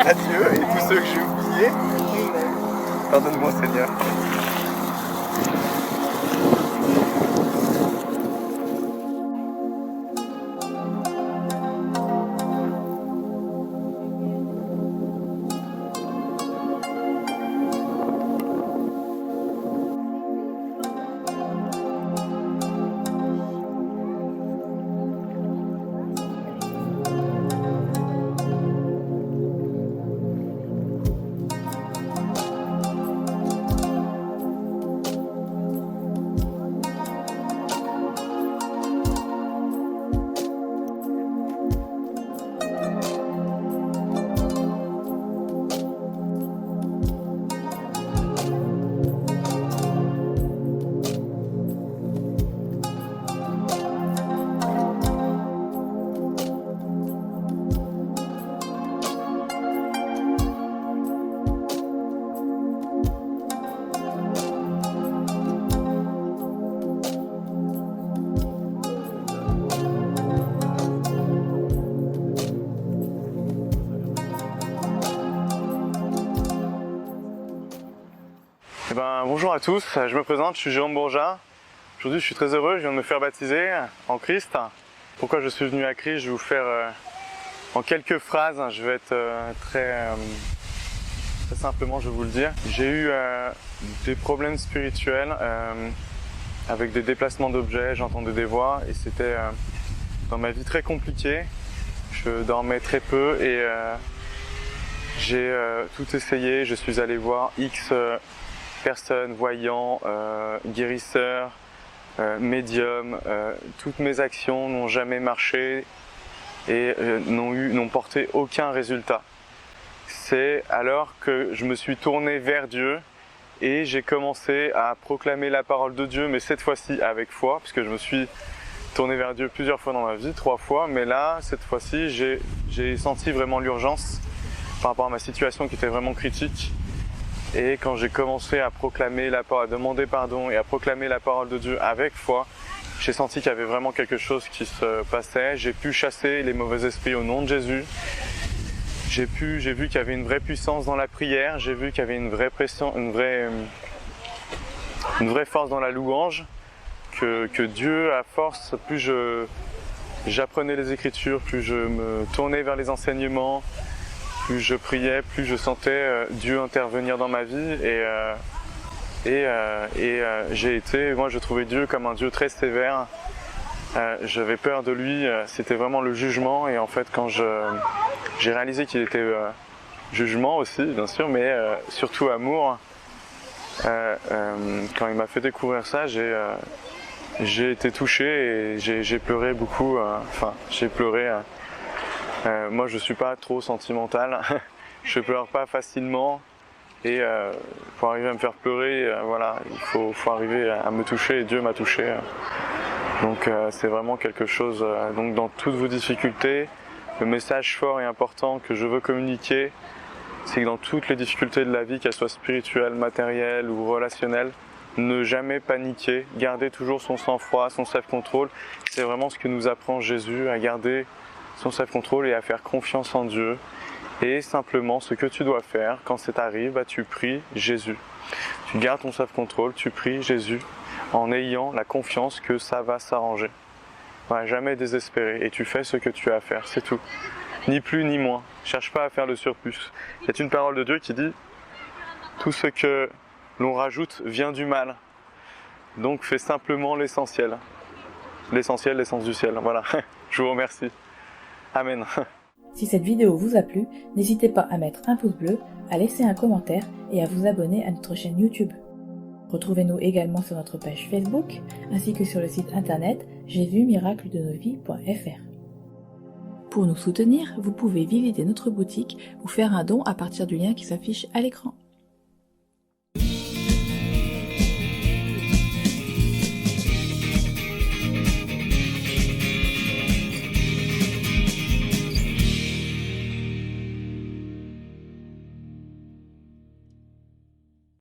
Adieu, et tous ceux que j'ai oubliés, pardonne-moi Seigneur. Bonjour à tous, je me présente, je suis Jérôme Bourgeat. Aujourd'hui je suis très heureux, je viens de me faire baptiser en Christ. Pourquoi je suis venu à Christ, je vais vous faire en quelques phrases, je vais être très simplement, je vais vous le dire. J'ai eu des problèmes spirituels avec des déplacements d'objets, j'entendais des voix et c'était dans ma vie très compliqué. Je dormais très peu et j'ai tout essayé, je suis allé voir X personnes, voyants, guérisseurs, médiums, toutes mes actions n'ont jamais marché et n'ont porté aucun résultat. C'est alors que je me suis tourné vers Dieu et j'ai commencé à proclamer la parole de Dieu, mais cette fois-ci avec foi, puisque je me suis tourné vers Dieu plusieurs fois dans ma vie, 3 fois, mais là, cette fois-ci, j'ai senti vraiment l'urgence par rapport à ma situation qui était vraiment critique. Et quand j'ai commencé à proclamer la parole, à demander pardon et à proclamer la parole de Dieu avec foi, j'ai senti qu'il y avait vraiment quelque chose qui se passait. J'ai pu chasser les mauvais esprits au nom de Jésus. J'ai vu qu'il y avait une vraie puissance dans la prière. J'ai vu qu'il y avait une vraie pression, une vraie force dans la louange. Que Dieu, à force, plus j'apprenais les Écritures, plus je me tournais vers les enseignements, plus je priais, plus je sentais Dieu intervenir dans ma vie moi je trouvais Dieu comme un Dieu très sévère. J'avais peur de lui, c'était vraiment le jugement et en fait quand j'ai réalisé qu'il était jugement aussi bien sûr, mais surtout amour, quand il m'a fait découvrir ça, j'ai été touché et j'ai pleuré beaucoup, j'ai pleuré. Moi je suis pas trop sentimental, je pleure pas facilement et pour arriver à me faire pleurer, voilà, il faut arriver à me toucher et Dieu m'a touché. Donc c'est vraiment quelque chose, donc dans toutes vos difficultés, le message fort et important que je veux communiquer, c'est que dans toutes les difficultés de la vie, qu'elles soient spirituelles, matérielles ou relationnelles, ne jamais paniquer, garder toujours son sang-froid, son self-control. C'est vraiment ce que nous apprend Jésus, à garder son self-control et à faire confiance en Dieu. Et simplement, ce que tu dois faire, quand ça t'arrive, tu pries Jésus. Tu gardes ton self-control, tu pries Jésus, en ayant la confiance que ça va s'arranger. Voilà, jamais désespérer, et tu fais ce que tu as à faire, c'est tout. Ni plus ni moins, cherche pas à faire le surplus. Il y a une parole de Dieu qui dit « Tout ce que l'on rajoute vient du mal, donc fais simplement l'essentiel. » L'essentiel, l'essence du ciel, voilà. Je vous remercie. Amen. Si cette vidéo vous a plu, n'hésitez pas à mettre un pouce bleu, à laisser un commentaire et à vous abonner à notre chaîne YouTube. Retrouvez-nous également sur notre page Facebook, ainsi que sur le site internet jesusmiracledenosvies.fr. Pour nous soutenir, vous pouvez visiter notre boutique ou faire un don à partir du lien qui s'affiche à l'écran.